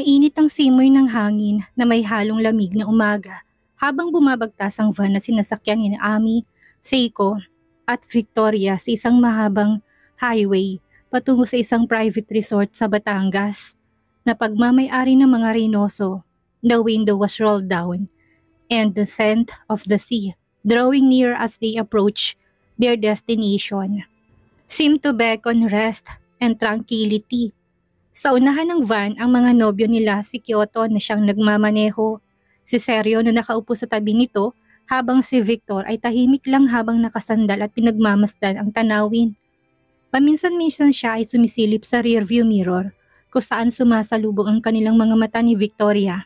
Mainit ang simoy ng hangin na may halong lamig na umaga habang bumabagtas ang van na sinasakyan ni Ami, Seiko at Victoria sa isang mahabang highway patungo sa isang private resort sa Batangas na pagmamay-ari ng mga Reynoso. The window was rolled down and the scent of the sea, drawing near as they approached their destination, seemed to beckon rest and tranquility. Sa unahan ng van ang mga nobyo nila, si Kyoto na siyang nagmamaneho, si Seryo na nakaupo sa tabi nito habang si Victor ay tahimik lang habang nakasandal at pinagmamasdan ang tanawin. Paminsan-minsan siya ay sumisilip sa rearview mirror kung saan sumasalubong ang kanilang mga mata ni Victoria.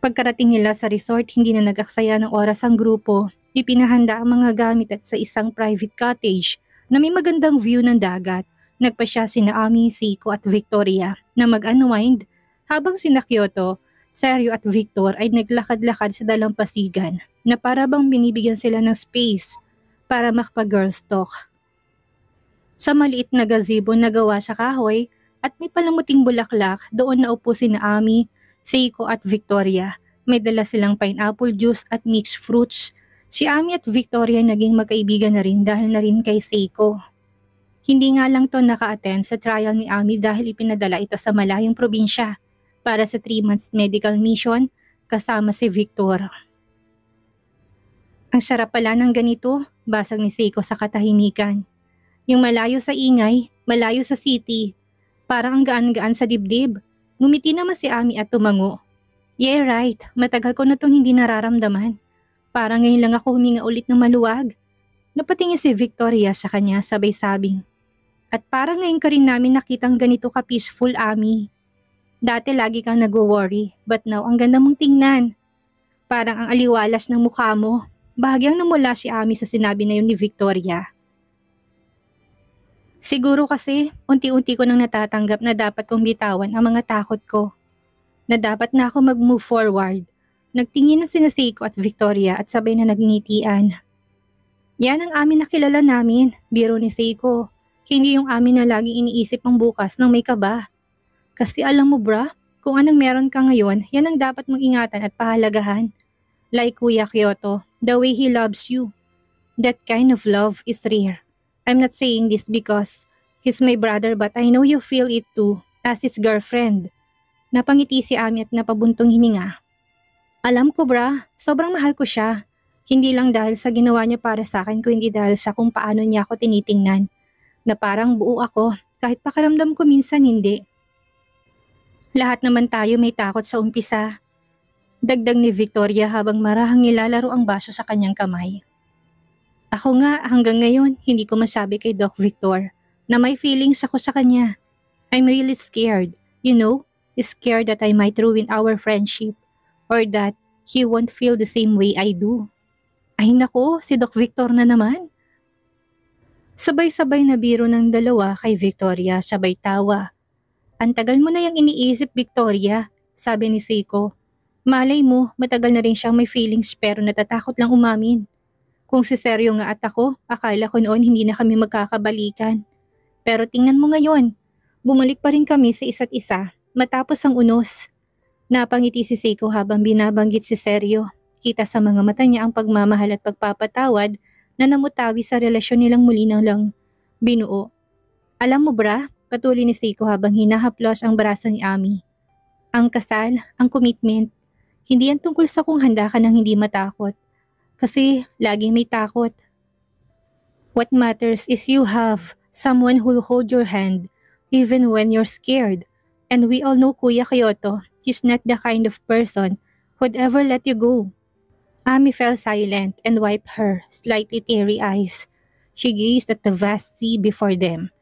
Pagkarating nila sa resort, hindi na nag-aksaya ng oras ang grupo. Ipinahanda ang mga gamit at sa isang private cottage na may magandang view ng dagat. Nagpasya sina Ami, Seiko at Victoria na mag-unwind habang sina Kyoto, Seryo at Victor ay naglakad-lakad sa dalampasigan na para bang binibigyan sila ng space para makapag-girls talk. Sa maliit na gazebo na gawa sa kahoy at may palamuting bulaklak, doon naupo sina Ami, Seiko at Victoria. May dala silang pineapple juice at mixed fruits. Si Ami at Victoria naging magkaibigan na rin dahil na rin kay Seiko. Hindi nga lang to naka-attend sa trial ni Ami dahil ipinadala ito sa malayong probinsya para sa 3 months medical mission kasama si Victor. Ang sarap pala ng ganito, basag ni Seiko sa katahimikan. Yung malayo sa ingay, malayo sa city, parang ang gaan-gaan sa dibdib. Ngumiti naman si Ami at tumango. Yeah right, matagal ko na tong hindi nararamdaman. Parang ngayon lang ako huminga ulit ng maluwag. Napatingin si Victoria sa kanya sabay sabing. At parang ngayon ka rin namin nakitang ganito ka-peaceful, Ami. Dati lagi kang nag-worry, but now ang ganda mong tingnan. Parang ang aliwalas ng mukha mo. Bahagyang namula si Ami sa sinabi na yun ni Victoria. Siguro kasi, unti-unti ko nang natatanggap na dapat kong bitawan ang mga takot ko. Na dapat na ako mag-move forward. Nagtingin na sina Seiko at Victoria at sabay na nagngitian. Yan ang Ami na kilala namin, biro ni Seiko. Hindi yung Ami na laging iniisip ang bukas ng may kaba. Kasi alam mo bra, kung anong meron ka ngayon, yan ang dapat mong ingatan at pahalagahan. Like Kuya Kyoto, the way he loves you. That kind of love is rare. I'm not saying this because he's my brother but I know you feel it too as his girlfriend. Napangiti si Ami at napabuntong hininga. Alam ko bra, sobrang mahal ko siya. Hindi lang dahil sa ginawa niya para sa akin kundi dahil sa kung paano niya ako tinitingnan. Na parang buo ako, kahit pakiramdam ko minsan hindi. Lahat naman tayo may takot sa umpisa. Dagdag ni Victoria habang marahang nilalaro ang baso sa kanyang kamay. Ako nga hanggang ngayon hindi ko masabi kay Doc Victor na may feelings ako sa kanya. I'm really scared, scared that I might ruin our friendship or that he won't feel the same way I do. Ay nako, si Doc Victor na naman. Sabay-sabay na biro ng dalawa kay Victoria, sabay tawa. Ang tagal mo na yung iniisip, Victoria, sabi ni Seiko. Malay mo, matagal na rin siyang may feelings pero natatakot lang umamin. Kung si Seryo nga at ako, akala ko noon hindi na kami magkakabalikan. Pero tingnan mo ngayon, bumalik pa rin kami sa isa't isa matapos ang unos. Napangiti si Seiko habang binabanggit si Seryo. Kita sa mga mata niya ang pagmamahal at pagpapatawad na namutawi sa relasyon nilang muli nang lang binuo. Alam mo bra, patuloy ni Seiko habang hinahaplos ang braso ni Ami. Ang kasal, ang commitment, hindi yan tungkol sa kung handa ka ng hindi matakot. Kasi laging may takot. What matters is you have someone who'll hold your hand even when you're scared. And we all know Kuya Kyoto, he's not the kind of person who'd ever let you go. Ami fell silent and wiped her slightly teary eyes. She gazed at the vast sea before them.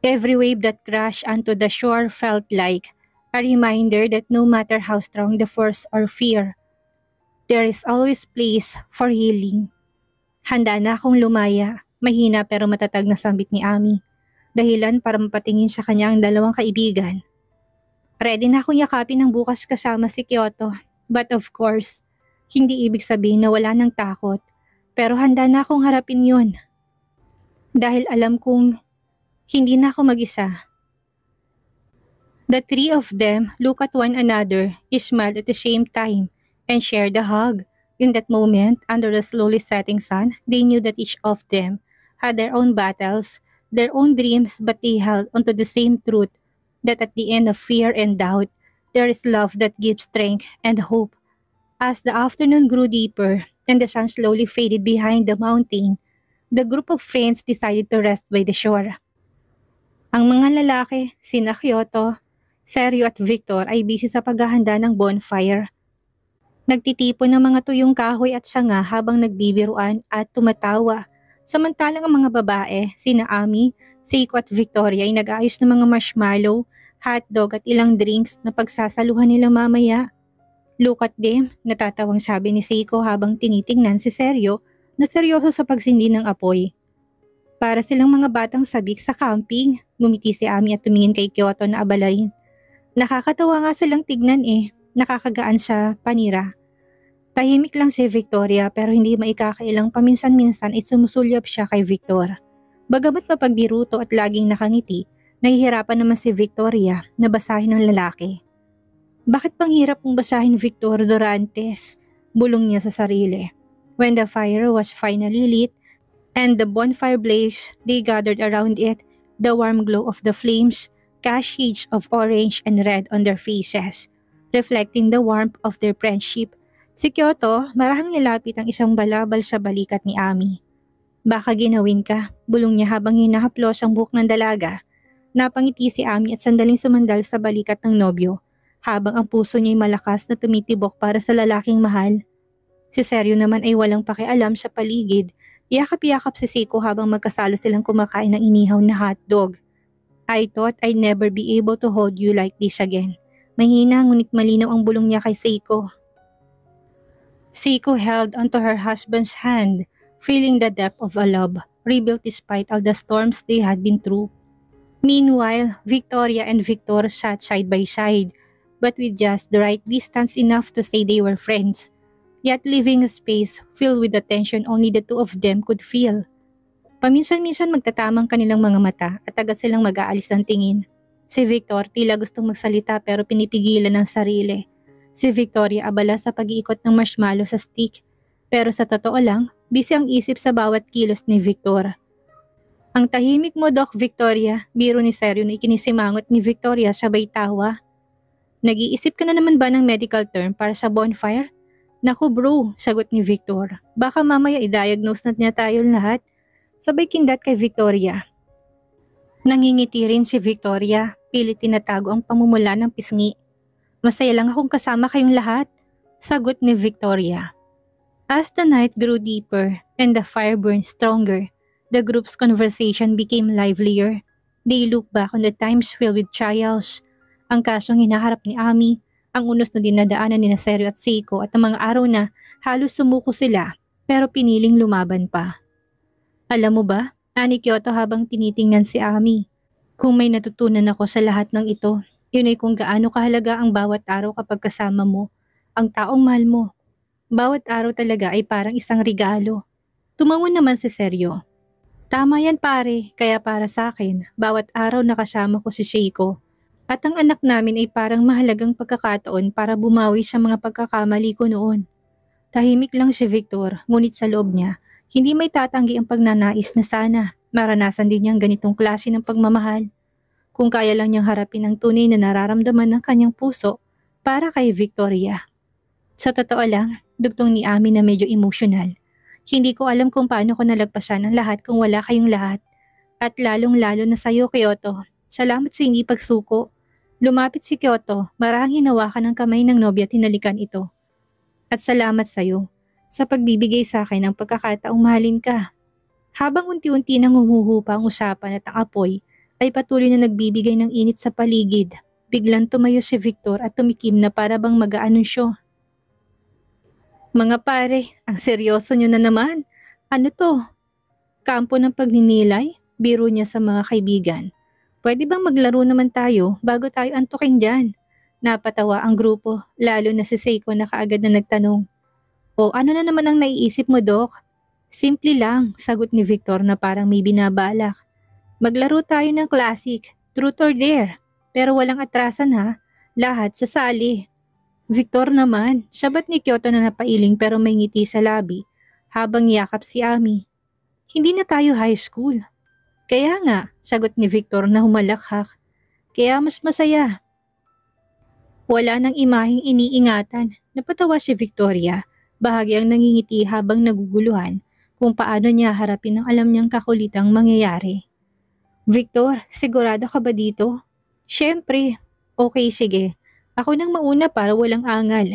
Every wave that crashed onto the shore felt like a reminder that no matter how strong the force or fear, there is always place for healing. Handa na akong lumaya, mahina pero matatag na sambit ni Ami. Dahilan para mapatingin sa kanya ang dalawang kaibigan. Ready na akong yakapin ng bukas kasama si Kyoto. But of course, hindi ibig sabihin na wala ng takot. Pero handa na akong harapin yun. Dahil alam kong hindi na ako mag-isa. The three of them look at one another, smiled at the same time, and shared a hug. In that moment, under the slowly setting sun, they knew that each of them had their own battles, their own dreams, but they held onto the same truth that at the end of fear and doubt, there is love that gives strength and hope. As the afternoon grew deeper and the sun slowly faded behind the mountain, the group of friends decided to rest by the shore. Ang mga lalaki, sina Kyoto, Seryo at Victor ay busy sa paghahanda ng bonfire. Nagtitipon ng mga tuyong kahoy at sanga habang nagbibiruan at tumatawa. Samantalang ang mga babae, sina Ami, Seiko at Victoria ay nag-aayos ng mga marshmallow, hotdog at ilang drinks na pagsasaluhan nila mamaya. Look at them, natatawang sabi ni Seiko habang tinitingnan si Seryo na seryoso sa pagsindi ng apoy. Para silang mga batang sabik sa camping, ngumiti si Ami at tumingin kay Kyoto na abala rin. Nakakatawa nga silang tignan nakakagaan sa panira. Tahimik lang si Victoria pero hindi maikakailang paminsan-minsan ay sumusulyap siya kay Victor. Bagamat mapagbiruto at laging nakangiti, nahihirapan naman si Victoria na basahin ng lalaki. Bakit pang hirap mong basahin Victor Dorantes? Bulong niya sa sarili. When the fire was finally lit and the bonfire blazed, they gathered around it, the warm glow of the flames cast shades of orange and red on their faces, reflecting the warmth of their friendship. Si Kyoto, marahang nilapit ang isang balabal sa balikat ni Ami. Baka ginawin ka, bulong niya habang hinahaplos ang buhok ng dalaga. Napangiti si Ami at sandaling sumandal sa balikat ng nobyo, habang ang puso niya'y malakas na tumitibok para sa lalaking mahal. Si Seryo naman ay walang pakialam sa paligid, yakap-yakap si Seiko habang magkasalo silang kumakain ng inihaw na hotdog. I thought I'd never be able to hold you like this again. Mahina ngunit malinaw ang bulong niya kay Seiko. Seiko held onto her husband's hand, feeling the depth of a love, rebuilt despite all the storms they had been through. Meanwhile, Victoria and Victor sat side by side, but with just the right distance enough to say they were friends, yet leaving a space filled with the tension only the two of them could feel. Paminsan-minsan magtatamang kanilang mga mata at agad silang mag-aalis ng tingin. Si Victor tila gustong magsalita pero pinipigilan ng sarili. Si Victoria abala sa pag-iikot ng marshmallow sa stick. Pero sa totoo lang, busy ang isip sa bawat kilos ni Victor. Ang tahimik mo, Doc Victoria, biro ni Seryo na ikinisimangot ni Victoria sabay tawa. Nag-iisip ka na naman ba ng medical term para sa bonfire? Naku bro, sagot ni Victor. Baka mamaya i-diagnose na niya tayo lahat. Sabay kindat kay Victoria. Nangingiti rin si Victoria, pilit tinatago ang pamumula ng pisngi. Masaya lang akong kasama kayong lahat, sagot ni Victoria. As the night grew deeper and the fire burned stronger, the group's conversation became livelier. They looked back on the times filled with trials, ang kasong hinaharap ni Ami, ang unos na dinadaanan ni Seryo at Seiko at ang mga araw na halos sumuko sila pero piniling lumaban pa. Alam mo ba, ani Kyoto habang tinitingnan si Ami, kung may natutunan ako sa lahat ng ito, yun ay kung gaano kahalaga ang bawat araw kapag kasama mo, ang taong mahal mo. Bawat araw talaga ay parang isang regalo. Tumangon naman si Seryo. Tama yan pare, kaya para sa akin, bawat araw nakasama ko si Seiko. At ang anak namin ay parang mahalagang pagkakataon para bumawi sa mga pagkakamali ko noon. Tahimik lang si Victor, ngunit sa loob niya, hindi may tatanggi ang pagnanais na sana maranasan din niyang ganitong klase ng pagmamahal. Kung kaya lang niyang harapin ang tunay na nararamdaman ng kanyang puso para kay Victoria. Sa totoo lang, dugtong ni Ami na medyo emotional. Hindi ko alam kung paano ko nalagpasan ang lahat kung wala kayong lahat. At lalong-lalo na sa'yo, Kyoto. Salamat sa hindi pagsuko. Lumapit si Kyoto, marahang hinawakan ng kamay ng nobya at hinalikan ito. At salamat sa'yo sa pagbibigay sa akin ng pagkakataong mahalin ka. Habang unti-unti nang humuhupa ang usapan at ang apoy, ay patuloy na nagbibigay ng init sa paligid. Biglang tumayo si Victor at tumikim na para bang mag-aanunsyo. Mga pare, ang seryoso nyo na naman. Ano to? Kampo ng pagninilay? Biro niya sa mga kaibigan. Pwede bang maglaro naman tayo bago tayo antukin dyan? Napatawa ang grupo, lalo na si Seiko na kaagad na nagtanong. O ano na naman ang naiisip mo, Doc? Simple lang, sagot ni Victor na parang may binabalak. Maglaro tayo ng classic, truth or dare. pero walang atrasan ha. Lahat sasali. Victor naman, sabat ni Kyoto na napailing pero may ngiti sa labi habang yakap si Ami. Hindi na tayo high school. Kaya nga, sagot ni Victor na humalakhak. Kaya mas masaya. Wala nang imaheng iniingatan. Napatawa si Victoria, bahagyang nangingiti habang naguguluhan kung paano niya harapin ang alam niyang kakulitang mangyayari. Victor, sigurado ka ba dito? Siyempre. Okay, sige. Ako nang mauna para walang angal.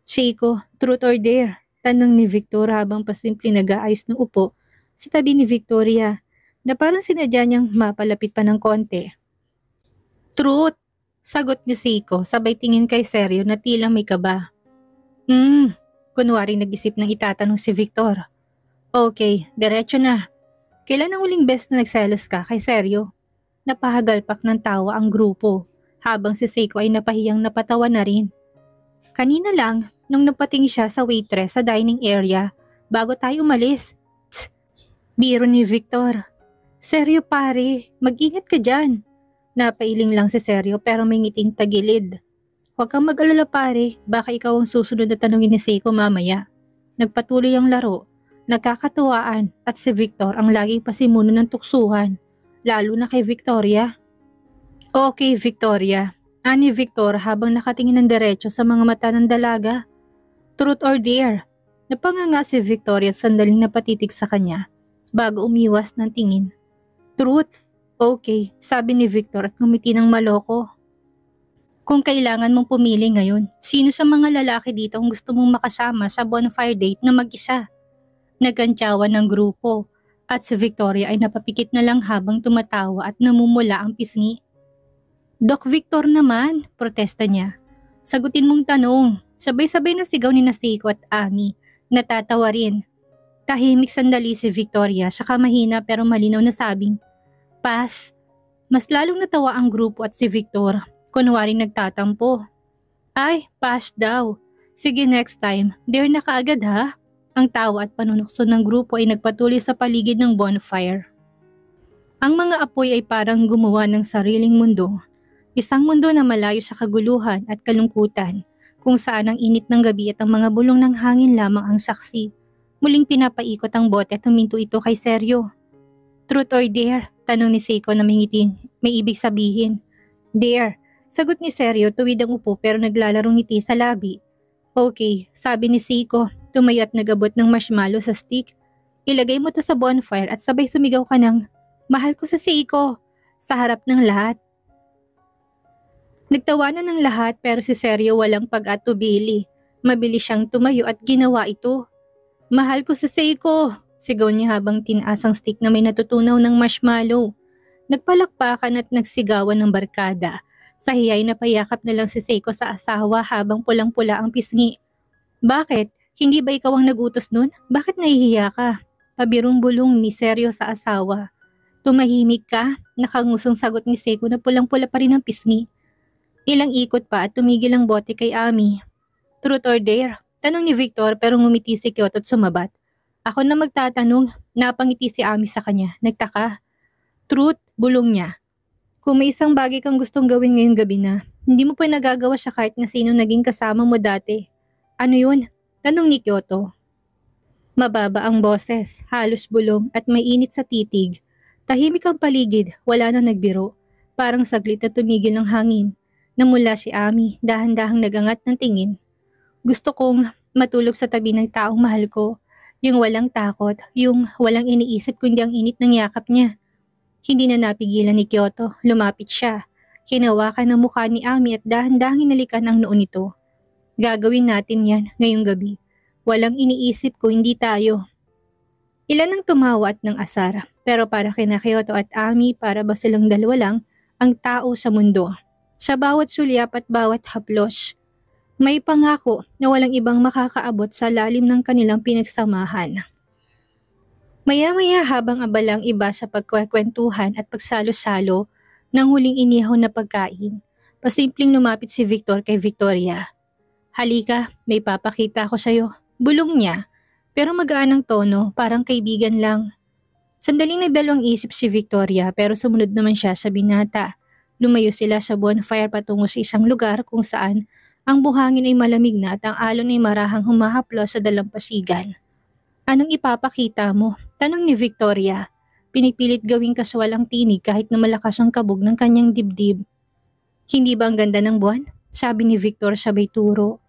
Seiko, truth or dare? Tanong ni Victor habang pasimple nag-aayos ng upo sa tabi ni Victoria na parang sinadya niyang mapalapit pa ng konti. Truth, sagot ni Seiko sabay tingin kay Seryo na tila may kaba. Kunwari nag-isip ng itatanong si Victor. Okay, diretso na. Kailan ang huling best na nagselos ka kay Seryo? Napahagalpak ng tawa ang grupo habang si Seiko ay napahiyang napatawa na rin. Kanina lang nung napating siya sa waitress sa dining area bago tayo umalis. Tsk, biro ni Victor. Seryo pare, mag-ingat ka dyan. Napailing lang si Seryo pero may ngiting tagilid. Huwag kang mag-alala pare, baka ikaw ang susunod na tanungin ni Seiko mamaya. Nagpatuloy ang laro, nagkakatuwaan at si Victor ang laging pasimuno ng tuksuhan, lalo na kay Victoria. Okay Victoria, ani Victor habang nakatingin ng diretso sa mga mata ng dalaga. Truth or dare? Napanganga si Victoria at sandaling napatitig sa kanya bago umiwas ng tingin. Truth? Okay, sabi ni Victor at ngumiti ng maloko. Kung kailangan mong pumili ngayon, sino sa mga lalaki dito ang gusto mong makasama sa bonfire date na mag-isa? Nagkantsawan ng grupo at si Victoria ay napapikit na lang habang tumatawa at namumula ang pisngi. Doc Victor naman, protesta niya. Sagutin mong tanong. Sabay-sabay na sigaw ni Seiko at Ami. Natatawa rin. Tahimik sandali si Victoria saka mahina pero malinaw na sabing, Pass. Mas lalong natawa ang grupo at si Victor. Kunwaring nagtatampo. Ay, pass daw. Sige next time, dare na kaagad ha? Ang tawa at panunukso ng grupo ay nagpatuloy sa paligid ng bonfire. Ang mga apoy ay parang gumawa ng sariling mundo. Isang mundo na malayo sa kaguluhan at kalungkutan, kung saan ang init ng gabi at ang mga bulong ng hangin lamang ang saksi. Muling pinapaikot ang bote at huminto ito kay Seryo. Truth or dare? Tanong ni Seiko na may ibig sabihin. Dare, sagot ni Seryo tuwid ang upo pero naglalarong ngiti sa labi. Okay, sabi ni Seiko, tumayo at nagabot ng marshmallow sa stick. Ilagay mo to sa bonfire at sabay sumigaw ka ng, Mahal ko sa Seiko, sa harap ng lahat. Nagtawanan ng lahat pero si Seryo walang pag-atubili. Mabilis siyang tumayo at ginawa ito. Mahal ko sa Seiko, sigaw niya habang tinaas ang stick na may natutunaw ng marshmallow. Nagpalakpakan at nagsigawan ng barkada. Sa hiyay na payakap na lang si Seiko sa asawa habang pulang-pula ang pisngi. Bakit? Hindi ba ikaw ang nagutos nun? Bakit nahihiya ka? Pabirong bulong ni Seryo sa asawa. Tumahimik ka? Nakangusong sagot ni Seiko na pulang-pula pa rin ang pisngi. Ilang ikot pa at tumigil ang bote kay Ami. Truth or dare? Tanong ni Victor pero ngumiti si Kyoto at sumabat. Ako na magtatanong, napangiti si Ami sa kanya. Nagtaka. Truth, bulong niya. Kung may isang bagay kang gustong gawin ngayong gabi na, hindi mo pa nagagawa siya kahit na sino naging kasama mo dati. Ano yun? Tanong ni Kyoto. Mababa ang boses, halos bulong at may init sa titig. Tahimik ang paligid, wala nang nagbiro. Parang saglit na tumigil ang hangin. Namula si Ami, dahan-dahang nagangat ng tingin. Gusto kong matulog sa tabi ng taong mahal ko. Yung walang takot, yung walang iniisip kundi ang init ng yakap niya. Hindi na napigilan ni Kyoto, lumapit siya. Hinawakan ang mukha ni Ami at dahan-dahang hinalikan ang noo nito. Gagawin natin yan ngayong gabi. Walang iniisip ko hindi tayo. Ilan ang tumawa at ng asar, pero para kina Kyoto at Ami para ba silang dalawa lang ang tao sa mundo. Sa bawat sulyap at bawat haplos, may pangako na walang ibang makakaabot sa lalim ng kanilang pinagsamahan. Maya-maya habang abalang iba sa pagkwentuhan at pagsalo-salo ng huling inihaw na pagkain, pasimpleng lumapit si Victor kay Victoria. Halika, may papakita ako sa'yo. Bulong niya, pero magaan ang tono, parang kaibigan lang. Sandaling nagdalawang isip si Victoria pero sumunod naman siya sa binata. Lumayo sila sa bonfire patungo sa isang lugar kung saan ang buhangin ay malamig na at ang alon ay marahang humahaplos sa dalampasigan. Anong ipapakita mo? Tanong ni Victoria. Pinipilit gawing kaswal ang tinig kahit na malakas ang kabog ng kanyang dibdib. Hindi ba ang ganda ng buwan? Sabi ni Victor sabay turo.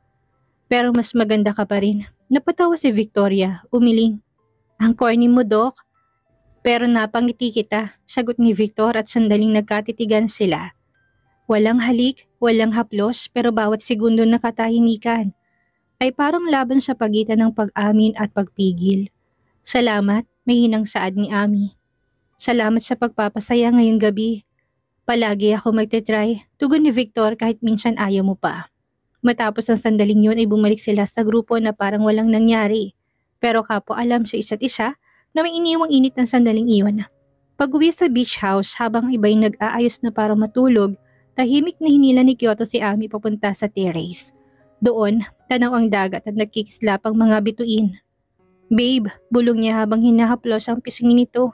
Pero mas maganda ka pa rin. Napatawa si Victoria, umiling. Ang corny mo, Doc. Pero napangiti kita, sagot ni Victor at sandaling nagkatitigan sila. Walang halik, walang haplos pero bawat segundo na katahimikan ay parang laban sa pagitan ng pag-amin at pagpigil. Salamat, may hinang saad ni Ami. Salamat sa pagpapasaya ngayong gabi. Palagi ako magte-try, tugon ni Victor kahit minsan ayaw mo pa. Matapos ang sandaling yun ay bumalik sila sa grupo na parang walang nangyari. Pero kapwa alam sa isa't isa na may iniwang init ng sandaling iyon. Pag-uwi sa beach house habang iba'y nag-aayos na para matulog, tahimik na hinila ni Kyoto si Ami papunta sa terrace. Doon, tanaw ang dagat at nagkikislap ang mga bituin. Babe, bulong niya habang hinahaplos ang pisngi nito.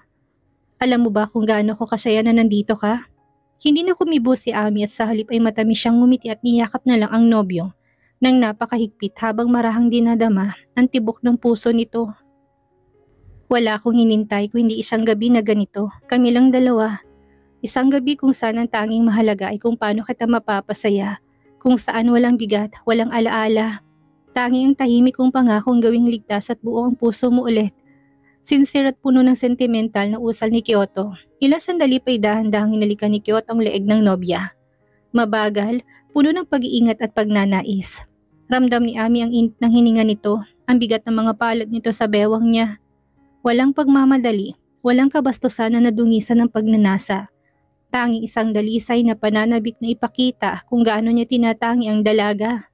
Alam mo ba kung gaano ko kasaya na nandito ka? Hindi na kumibo si Ami at sa halip ay matamis siyang ngumiti at niyakap na lang ang nobyo nang napakahigpit habang marahang dinadama ang tibok ng puso nito. Wala akong hinintay kung hindi isang gabi na ganito, kami lang dalawa. Isang gabi kung saan ang tanging mahalaga ay kung paano kita mapapasaya, kung saan walang bigat, walang alaala. Tanging ang tahimik kong pangakong gawing ligtas at buo ang puso mo ulit. Sincere at puno ng sentimental na usal ni Kyoto. Ilang sandali pa'y dahan-dahang hinalikan ni Kyoto ang leeg ng nobya. Mabagal, puno ng pag-iingat at pagnanais. Ramdam ni Ami ang init ng hininga nito, ang bigat ng mga palad nito sa bewang niya. Walang pagmamadali, walang kabastusan na nadungisan ng pagnanasa. Tanging isang dalisay na pananabik na ipakita kung gaano niya tinatangi ang dalaga.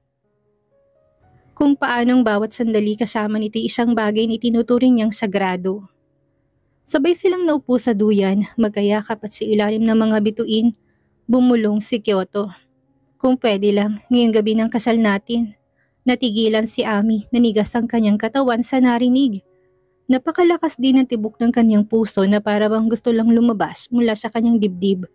Kung paanong bawat sandali kasama nito isang bagay na itinuturing niyang sagrado. Sabay silang naupo sa duyan, magkayakap at sa ilalim ng mga bituin, bumulong si Kyoto. Kung pwede lang, ngayong gabi ng kasal natin. Natigilan si Ami, nanigas ang kanyang katawan sa narinig. Napakalakas din ang tibok ng kanyang puso na para bang gusto lang lumabas mula sa kanyang dibdib.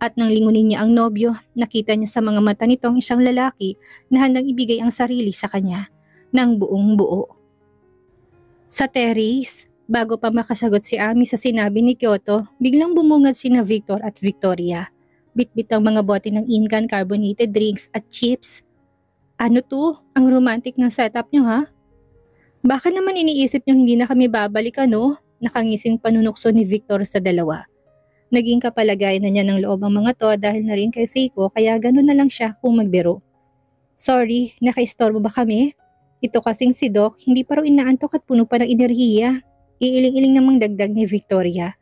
At nang lingunin niya ang nobyo, nakita niya sa mga mata nito ang isang lalaki na handang ibigay ang sarili sa kanya, ng buong buo. Sa terrace, bago pa makasagot si Ami sa sinabi ni Kyoto, biglang bumungad sina Victor at Victoria. Bitbit ang mga bote ng Incan carbonated drinks at chips. Ano to? Ang romantic ng setup niyo ha? Baka naman iniisip niyo hindi na kami babalik ano? Nakangising panunukso ni Victor sa dalawa. Naging kapalagay na niya ng loob ang mga to dahil na rin kay Seiko kaya gano'n na lang siya kung magbiro. Sorry, nakaistorbo ba kami? Ito kasing si Doc, hindi pa raw inaantok at puno pa ng enerhiya. Iiling-iling namang dagdag ni Victoria.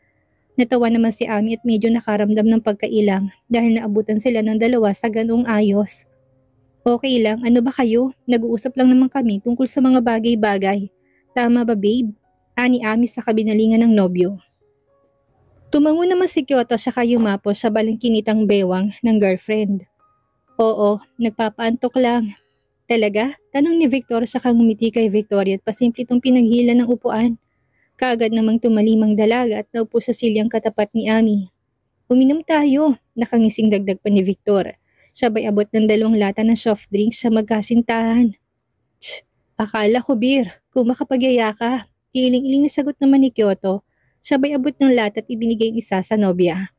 Natawa naman si Ami at medyo nakaramdam ng pagkailang dahil naabutan sila ng dalawa sa ganoong ayos. Okay lang, ano ba kayo? Nag-uusap lang naman kami tungkol sa mga bagay-bagay. Tama ba babe? Ani Ami sa kabinalingan ng nobyo. Tumango naman si Kyoto sa kayumapo sa balangkinitang bewang ng girlfriend. Oo, nagpapaantok lang. Talaga? Tanong ni Victor sa ngumiti kay Victoria at pasimple itong pinaghila ng upuan. Kaagad namang tumalimang dalaga at naupo sa silyang katapat ni Ami. Uminom tayo, nakangising dagdag pa ni Victor. Sabay abot ng 2 lata ng soft drinks sa magkasintahan. Tsk, akala ko beer, kung makapagyaya ka. Iling-iling na sagot naman ni Kyoto. Sabay abot ng lata at ibinigay ang isa sa nobya.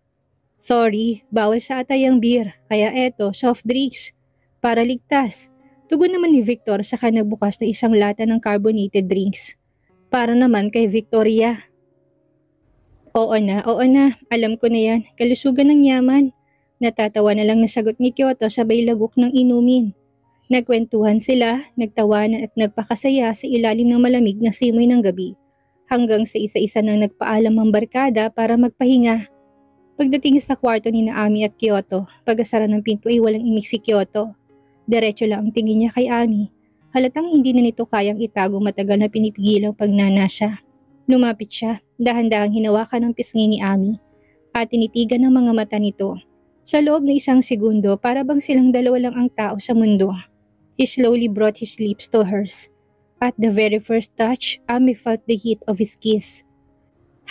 Sorry, bawal sa atay ang beer, kaya eto, soft drinks. Para ligtas. Tugon naman ni Victor saka nagbukas na isang lata ng carbonated drinks. Para naman kay Victoria. Oo na, alam ko na yan, kalusugan ng yaman. Natatawa na lang na sagot ni Kyoto sabay lagok ng inumin. Nagkwentuhan sila, nagtawanan at nagpakasaya sa ilalim ng malamig na simoy ng gabi. Hanggang sa isa-isa nang nagpaalam ang barkada para magpahinga. Pagdating sa kwarto ni Ami at Kyoto, pag-asara ng pinto ay walang imik si Kyoto. Diretso lang ang tingin niya kay Ami. Halatang hindi na nito kayang itago matagal na pinipigilang pagnanasa. Lumapit siya, dahan-dahang hinawakan ng pisngi ni Ami at tinitigan ng mga mata nito. Sa loob ng isang segundo, para bang silang dalawa lang ang tao sa mundo. He slowly brought his lips to hers. At the very first touch, Ami felt the heat of his kiss.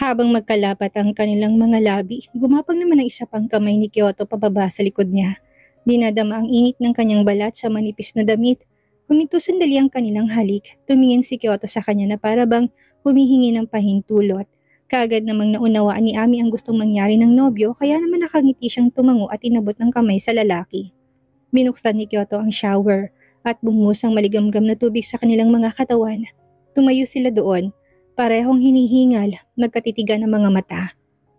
Habang magkalapat ang kanilang mga labi, gumapang naman ang isa pang kamay ni Kyoto pababa sa likod niya. Dinadama ang init ng kanyang balat sa manipis na damit. Huminto sandali ang kanilang halik. Tumingin si Kyoto sa kanya na para bang humihingi ng pahintulot. Kaagad namang naunawaan ni Ami ang gustong mangyari ng nobyo, kaya naman nakangiti siyang tumango at inabot ng kamay sa lalaki. Binuksan ni Kyoto ang shower at bumuhos ang maligamgam na tubig sa kanilang mga katawan. Tumayo sila doon, parehong hinihingal, nagkatitigan ang mga mata.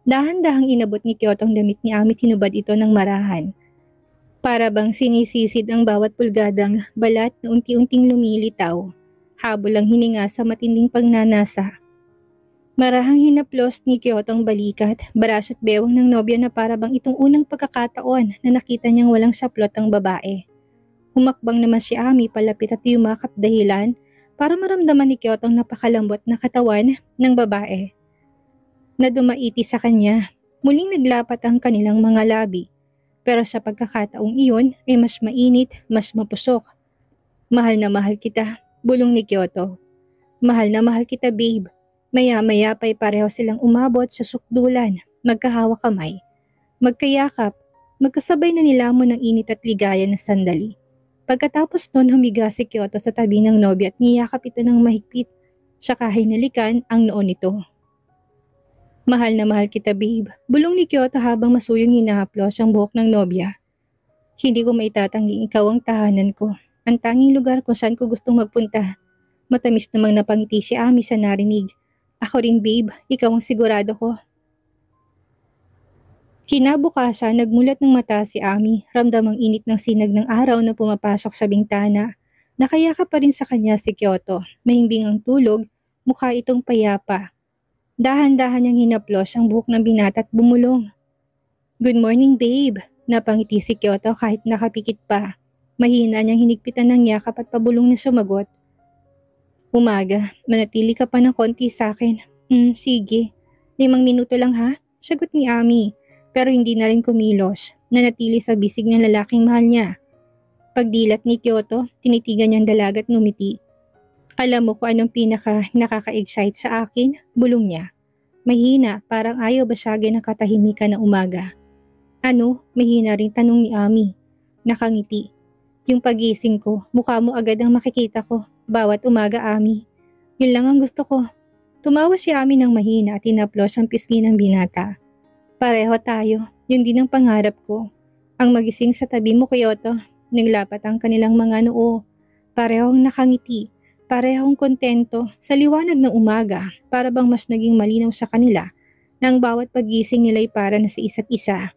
Dahan-dahang inabot ni Kyoto ang damit ni Ami, tinubad ito ng marahan. Para bang sinisisid ang bawat pulgadang balat na unti-unting lumilitaw. Habol ang hininga sa matinding pagnanasa. Marahang hinaplos ni Kyoto ang balikat, braso at bewang ng nobya na para bang itong unang pagkakataon na nakita niyang walang saplot ang babae. Humakbang naman si Ami palapit at yumakap dahilan para maramdaman ni Kyoto ang napakalambot na katawan ng babae na dumaiti sa kanya. Muling naglapat ang kanilang mga labi, pero sa pagkakataong iyon ay mas mainit, mas mapusok. Mahal na mahal kita, bulong ni Kyoto. Mahal na mahal kita, babe. Maya-maya pa'y pareho silang umabot sa sukdulan, magkahawak kamay, magkayakap, magkasabay na nilamon ng init at ligaya na sandali. Pagkatapos noon, humiga si Kyoto sa tabi ng nobya at niyakap ito ng mahigpit, saka hinalikan ang noon nito. Mahal na mahal kita, babe, bulong ni Kyoto habang masuyong hinahaplos ang buhok ng nobya. Hindi ko maitatanging ikaw ang tahanan ko, ang tanging lugar kung saan ko gustong magpunta. Matamis namang napangiti si Ami sa narinig. Ako rin, babe, ikaw ang sigurado ko. Kinabukasan, nagmulat ng mata si Ami, ramdam ang init ng sinag ng araw na pumapasok sa bintana. Nakayakap pa rin sa kanya si Kyoto, mahimbing ang tulog, mukha itong payapa. Dahan-dahan niyang hinaplos ang buhok ng binata at bumulong. Good morning, babe, napangiti si Kyoto kahit nakapikit pa. Mahina niyang hinigpitan ng yakap at pabulong na sumagot. Umaga, manatili ka pa ng konti sa akin. Sige. 5 minuto lang ha? Sagot ni Ami, pero hindi na rin kumilos. Nanatili sa bisig ng lalaking mahal niya. Pagdilat ni Kyoto, tinitigan niyang dalaga at ngumiti. Alam mo kung anong pinaka nakaka-excite sa akin? Bulong niya. Mahina, parang ayaw basagin ang katahimikan ng umaga. Ano? Mahina rin tanong ni Ami. Nakangiti. Yung pagising ko, mukha mo agad ang makikita ko. Bawat umaga, Ami. Yun lang ang gusto ko. Tumawa si Ami ng mahina at tinaplos ang pisngi ng binata. Pareho tayo. Yun din ang pangarap ko. Ang magising sa tabi mo, Kyoto. Naglapat ang kanilang mga noo. Parehong nakangiti. Parehong kontento sa liwanag ng umaga, para bang mas naging malinaw sa kanila na ang bawat pagising nila ay para na sa isa't isa.